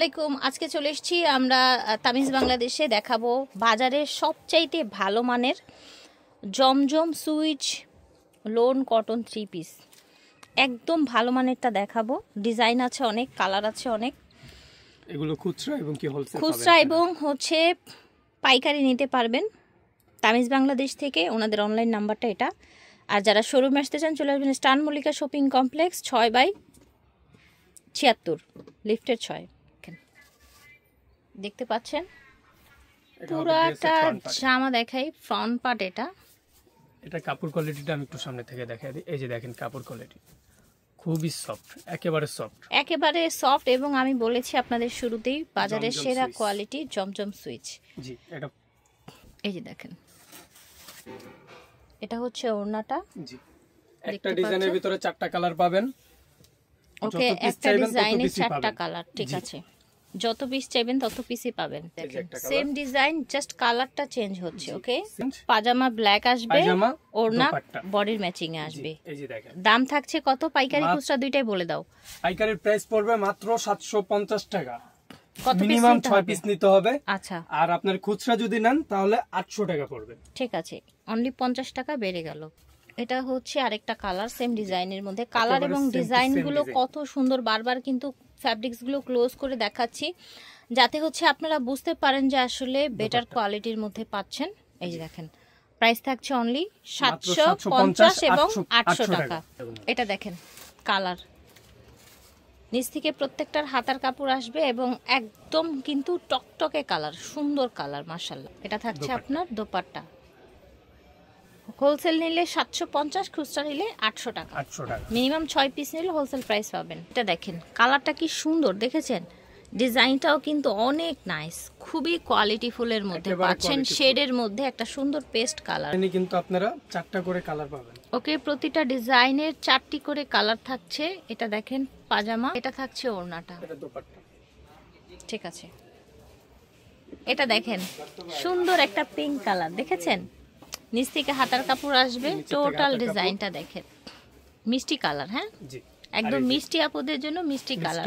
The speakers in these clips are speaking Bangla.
আসসালামাইকুম। আজকে চলে এসেছি আমরা তামিজ বাংলাদেশে দেখাবো বাজারের সবচাইতে ভালো মানের জমজম সুইচ লোন কটন 3 পিস। একদম ভালো মানেরটা দেখাবো। ডিজাইন আছে অনেক, কালার আছে অনেক। এগুলো খুচরা এবং কি হোলসেল? খুচরা এবং হচ্ছে পাইকারি নিতে পারবেন তামিজ বাংলাদেশ থেকে। ওনাদের অনলাইন নাম্বারটা এটা। আর যারা শোরুমে আসতে চান চলে আসবেন স্টান মল্লিকা শপিং কমপ্লেক্স 6/76 লিফটের 6। দেখতে পাচ্ছেন পুরাটা জামা দেখাই, ফ্রন্ট পার্ট। এটা কাপড় কোয়ালিটিটা আমি একটু সামনে থেকে দেখাই দিই। এই যে দেখেন কাপড় কোয়ালিটি খুবই সফট, একেবারে সফট এবং আমি বলেছি আপনাদের শুরুতেই বাজারের সেরা কোয়ালিটি জমজম সুইচ। জি, এটা এই যে দেখেন, এটা হচ্ছে ওড়নাটা। জি, একটা ডিজাইনের ভিতরে 4টা কালার পাবেন। ওকে, একটা ডিজাইনে 4টা কালার, ঠিক আছে। যত পিস চাইবেন তত পিসই পাবেন। দেখেন সেম ডিজাইন, জাস্ট কালারটা চেঞ্জ হচ্ছে। ওকে, পাজামা ব্ল্যাক আসবে, ওড়না বডির ম্যাচিং এ আসবে। এই যে দেখেন দাম থাকছে কত? পাইকারি খুচরা দুইটাই বলে দাও। পাইকারির প্রাইস পড়বে মাত্র 750 টাকা। কত পিস? মিনিমাম 6 পিস নিতে হবে। আচ্ছা, আর আপনার খুচরা যদি নেন তাহলে 800 টাকা পড়বে। ঠিক আছে, অনলি 50 টাকা বেড়ে গেল। এটা হচ্ছে আরেকটা কালার সেম ডিজাইনের মধ্যে। কালার এবং ডিজাইন গুলো কত সুন্দর। বারবার কিন্তু ফ্যাব্রিক্স গুলো ক্লোজ করে দেখাচ্ছি যাতে হচ্ছে আপনারা বুঝতে পারেন যে আসলে বেটার কোয়ালিটির মধ্যে পাচ্ছেন। এই যে দেখেন, প্রাইস থাকছে অনলি 750 এবং 800 টাকা। এটা দেখেন কালার, নিচ থেকে প্রত্যেকটার হাতার কাপড় আসবে এবং একদম কিন্তু টকটকে কালার, সুন্দর কালার মাশাআল্লাহ। এটা থাকছে আপনার দোপাট্টা। হোলসেল নিলে 750, খুচরা নিলে 800 টাকা। মিনিমাম 6 পিস নিলে হোলসেল প্রাইস পাবেন। এটা দেখেন কালারটা কি সুন্দর, দেখেছেন? ডিজাইনটাও কিন্তু অনেক নাইস, খুবই কোয়ালিটিফুলের মধ্যে পাচ্ছেন। শেডের মধ্যে একটা সুন্দর পেস্ট কালার। এখানে কিন্তু আপনারা 4টা করে কালার পাবেন। ওকে, প্রতিটা ডিজাইনের 4টি করে কালার থাকছে। এটা দেখেন পাজামা, এটা থাকছে ওড়নাটা, এটা দোপাট্টা। ঠিক আছে, এটা দেখেন সুন্দর একটা পিঙ্ক কালার, দেখেছেন? নিচ থেকে হাতার কাপড় আসবে। টোটাল ডিজাইনটা দেখেন, মিষ্টি কালার। হ্যাঁ, একদম মিষ্টি আপুদের জন্য মিষ্টি কালার।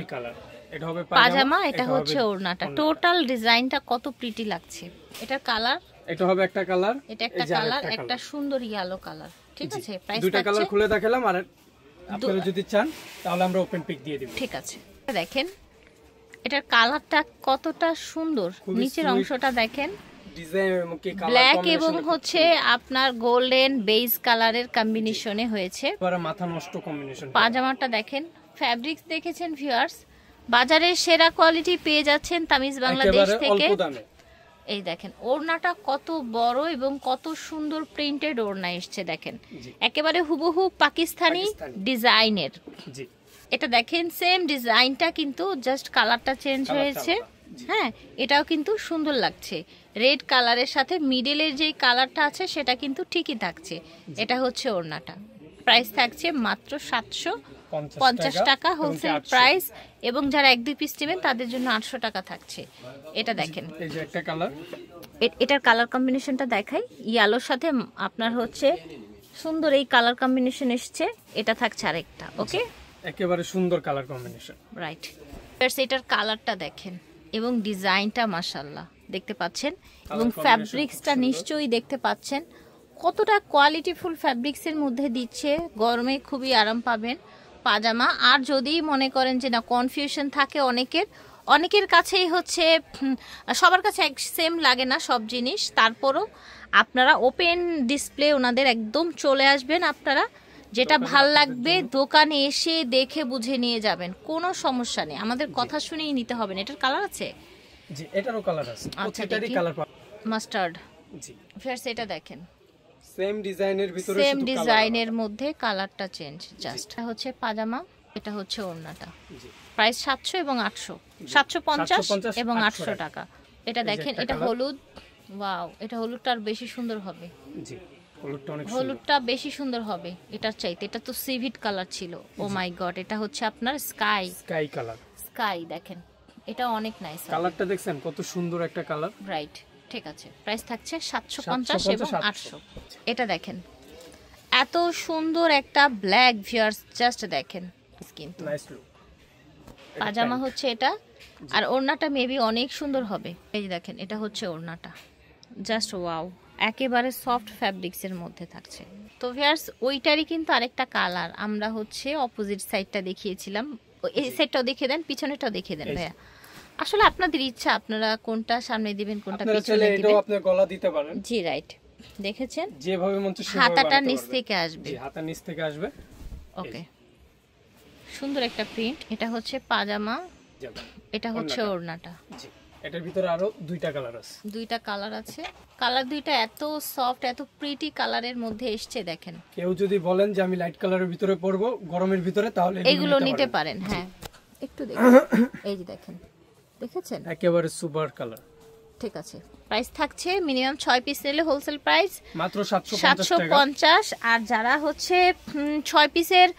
এটা হবে পাজামা, এটা হচ্ছে ওড়নাটা। টোটাল ডিজাইনটা কত প্রিটি লাগছে। এটার কালার, এটা হবে একটা কালার, এটা একটা কালার, একটা সুন্দর ইয়েলো কালার, ঠিক আছে। প্রাইস দুটো কালার খুলে দেখালাম, আর আপনারা যদি চান তাহলে আমরা ওপেন পিক দিয়ে দেব। ঠিক আছে, দেখেন এটার কালারটা কতটা সুন্দর। নিচের অংশটা দেখেন, ব্ল্যাক এবং হচ্ছে আপনার গোল্ডেন বেজ কালারের কম্বিনেশনে হয়েছে। মাথা নষ্ট কম্বিনেশন। পাজামাটা দেখেন, ফ্যাব্রিক্স দেখেছেন ভিউয়ার্স, বাজারের সেরা কোয়ালিটি পেয়ে যাচ্ছেন তামিজ বাংলাদেশ থেকে। এই দেখেন ওড়নাটা কত বড় এবং কত সুন্দর প্রিন্টেড ওড়না এসছে। দেখেন একেবারে হুবহু পাকিস্তানি ডিজাইনের। এটা দেখেন সেম ডিজাইনটা কিন্তু জাস্ট কালারটা চেঞ্জ হয়েছে। হ্যাঁ, এটাও কিন্তু সুন্দর লাগছে। রেড কালারের সাথে মিডলের যে কালারটা আছে সেটা কিন্তু ঠিকই থাকছে। এটা হচ্ছে ওড়নাটা। প্রাইস থাকছে মাত্র 750 টাকা হোলসেল প্রাইস, এবং যারা 1-2 পিস নেবেন তাদের জন্য 800 টাকা থাকছে। এটা দেখেন, এই যে একটা কালার, এটার কালার কম্বিনেশনটা দেখাই। ইয়েলোর সাথে আপনার হচ্ছে সুন্দর এই কালার কম্বিনেশন এসছে। এটা থাকছে আরেকটা। ওকে, একেবারে সুন্দর কালার কম্বিনেশন, রাইট। এটার কালারটা দেখেন এবং ডিজাইনটা মাশাআল্লাহ দেখতে পাচ্ছেন, এবং ফ্যাব্রিক্সটা নিশ্চয়ই দেখতে পাচ্ছেন কতটা কোয়ালিটিফুল ফ্যাব্রিক্সের মধ্যে দিচ্ছে। গরমে খুবই আরাম পাবেন পাজামা। আর যদি মনে করেন যে না, কনফিউশন থাকে অনেকের কাছেই হচ্ছে, সবার কাছে সেম লাগে না সব জিনিস, তারপরও আপনারা ওপেন ডিসপ্লে ওনাদের একদম চলে আসবেন। আপনারা যেটা ভাল লাগবে দোকানে এসে দেখে বুঝে নিয়ে যাবেন, কোনো সমস্যা নেই। আমাদের কথা শুনেই নিতে হবে না। এটার কালার আছে? জি, এটারও কালার আছে। প্রত্যেকটারই কালার মাস্টার্ড। জি, ফেরস এটা দেখেন সেম ডিজাইনের ভিতরে, সেম ডিজাইনের মধ্যে কালারটা চেঞ্জ জাস্ট। এটা হচ্ছে পাজামা, এটা হচ্ছে ওড়নাটা। জি, প্রাইস 700 এবং 800, 750 এবং 800 টাকা। এটা দেখেন, এটা হলুদ। ওয়াও, এটা হলুদটা আর বেশি সুন্দর হবে। জি, হলুদটা বেশি সুন্দর হবে এটার চাইতে। এটা তো সিভিট কালার ছিল। ও মাই গড, এটা হচ্ছে আপনার স্কাই কালার। স্কাই দেখেন, এটা অনেক নাইস। কালারটা দেখছেন কত সুন্দর একটা কালার। রাইট, ঠিক আছে। প্রাইস থাকছে 750 এবং 800। এটা দেখেন এত সুন্দর একটা ব্ল্যাক ভিউয়ার্স, জাস্ট দেখেন কিন্তু নাইস লুক। পাজামা হচ্ছে এটা, আর ওড়নাটা মেবি অনেক সুন্দর হবে। এই যে দেখেন এটা হচ্ছে ওড়নাটা, জাস্ট ওয়াও, একেবারে সফট ফ্যাব্রিক্সের মধ্যে থাকছে। তো ভিউয়ার্স ওইটারই কিন্তু আরেকটা কালার আমরা হচ্ছে অপোজিট সাইডটা দেখিয়েছিলাম, এই সাইডটাও দেখিয়ে দেন, পিছনেরটাও দেখিয়ে দেন ভাইয়া। আসলে আপনাদের ইচ্ছা আপনারা কোনটা সামনে দিবেন কোনটা পিছনে দিবেন, এটাও আপনি গলা দিতে পারেন। জি রাইট, দেখেছেন যেভাবে মন চায় সেভাবে হাতাটা নিচ থেকে আসবে। জি হাতা নিচ থেকে আসবে। ওকে, সুন্দর একটা প্রিন্ট। এটা হচ্ছে পাজামা, এটা হচ্ছে ওড়নাটা। জি এটার ভিতরে আরো দুইটা কালার আছে, দুইটা কালার আছে, কালার দুইটা এত সফট এত প্রিটি কালারের মধ্যে এসছে দেখেন। কেউ যদি বলেন যে আমি লাইট কালারের ভিতরে পরবো গরমের ভিতরে, তাহলে এগুলো নিতে পারেন। হ্যাঁ একটু দেখুন, এই যে দেখেন, দেখেছেন একেবারে সুপার কালার। ঠিক আছে, প্রাইস থাকছে মিনিমাম 6 পিস নিলে হোলসেল প্রাইস মাত্র 750 টাকা। আর যারা হচ্ছে 6 পিসের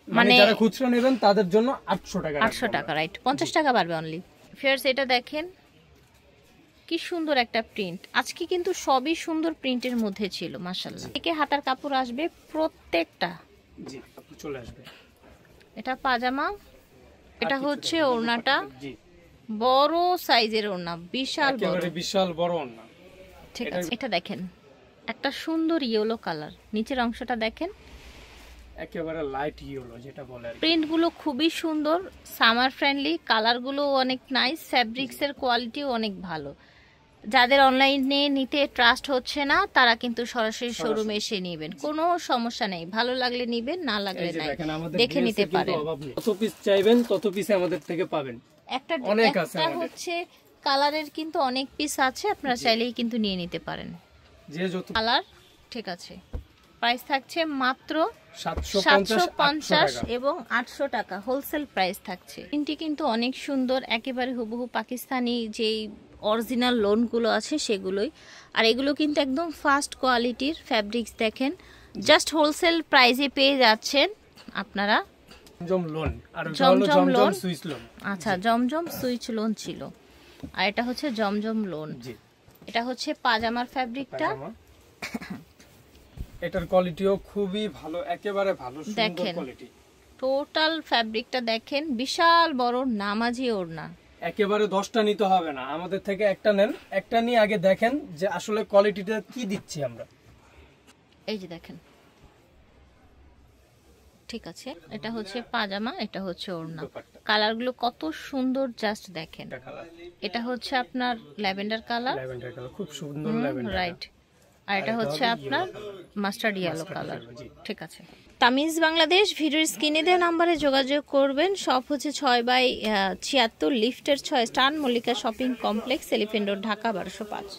মানে যারা খুচরা নেবেন তাদের জন্য 800 টাকা, 800 টাকা রাইট, 50 টাকা বাড়বে অনলি। ফিয়ার্স এটা দেখেন কি সুন্দর একটা প্রিন্ট, আজকে কিন্তু সবই সুন্দর প্রিন্টের মধ্যে ছিল মাশাআল্লাহ। একে হাতার কাপড় আসবে প্রত্যেকটা, জি চলে আসবে। এটা পাজামা, এটা হচ্ছে ওড়নাটা, জি বড় সাইজের ওড়না, বিশাল বড়, একেবারে বিশাল বড় ওড়না। ঠিক আছে, এটা দেখেন একটা সুন্দর ইয়েলো কালার, নিচের অংশটা দেখেন একেবারে লাইট ইয়েলো যেটা বলে। প্রিন্টগুলো খুবই সুন্দর, সামার ফ্রেন্ডলি, কালারগুলো অনেক নাইস, ফ্যাব্রিক্সের কোয়ালিটিও অনেক ভালো। যাদের অনলাইনে নিতে ট্রাস্ট হচ্ছে না তারা কিন্তু সরাসরি শোরুমে এসে নেবেন, কোনো সমস্যা নেই, ভালো লাগলে নেবেন, না লাগলে নাই, দেখে নিতে পারেন। কত পিস চাইবেন তত পিস আমাদের থেকে পাবেন। একটা অনেক আছে, হচ্ছে কালারের কিন্তু অনেক পিস আছে, আপনারা চাইলেই কিন্তু নিয়ে নিতে পারেন যে যত কালার। ঠিক আছে, প্রাইস থাকছে মাত্র 750 এবং 800 টাকা হোলসেল প্রাইস থাকছে। প্রিন্টটি কিন্তু অনেক সুন্দর, একেবারে হুবহু পাকিস্তানি যেই অরিজিনাল লোনগুলো আছে সেগুলোই, আর এগুলো কিন্তু একদম ফার্স্ট কোয়ালিটির ফ্যাব্রিক্স। দেখেন জাস্ট হোলসেল প্রাইসে পেয়ে যাচ্ছেন আপনারা। জমজম লোন আর জমজম লোন, সুইচ লোন। আচ্ছা জমজম সুইচ লোন ছিল, আর এটা হচ্ছে জমজম লোন। জি এটা হচ্ছে পাজামার ফ্যাব্রিকটা, এটার কোয়ালিটিও খুবই ভালো, একেবারে ভালো সুন্দর কোয়ালিটি। টোটাল ফ্যাব্রিকটা দেখেন, বিশাল বড় নামাজি ওড়না। একেবারে 10টা নিতে হবে না, আমাদের থেকে একটা নেন, একটা নিয়ে আগে দেখেন যে আসলে কোয়ালিটিটা কি দিচ্ছি আমরা। এই যে দেখেন, ঠিক আছে, এটা হচ্ছে পাজামা, এটা হচ্ছে ওড়না, কালারগুলো কত সুন্দর জাস্ট দেখেন। এটা হচ্ছে আপনার ল্যাভেন্ডার কালার, খুব সুন্দর ল্যাভেন্ডার রাইট, আর এটা হচ্ছে আপনার মাস্টার্ড ইয়েলো কালার। ঠিক আছে, তামিজ বাংলাদেশ ভিডিওর স্ক্রিনে দেওয়া নাম্বারে যোগাযোগ করবেন। শপ হচ্ছে 6/76 লিফটের 6 স্টান Mallika shopping complex, Elephant Road, Dhaka 1205।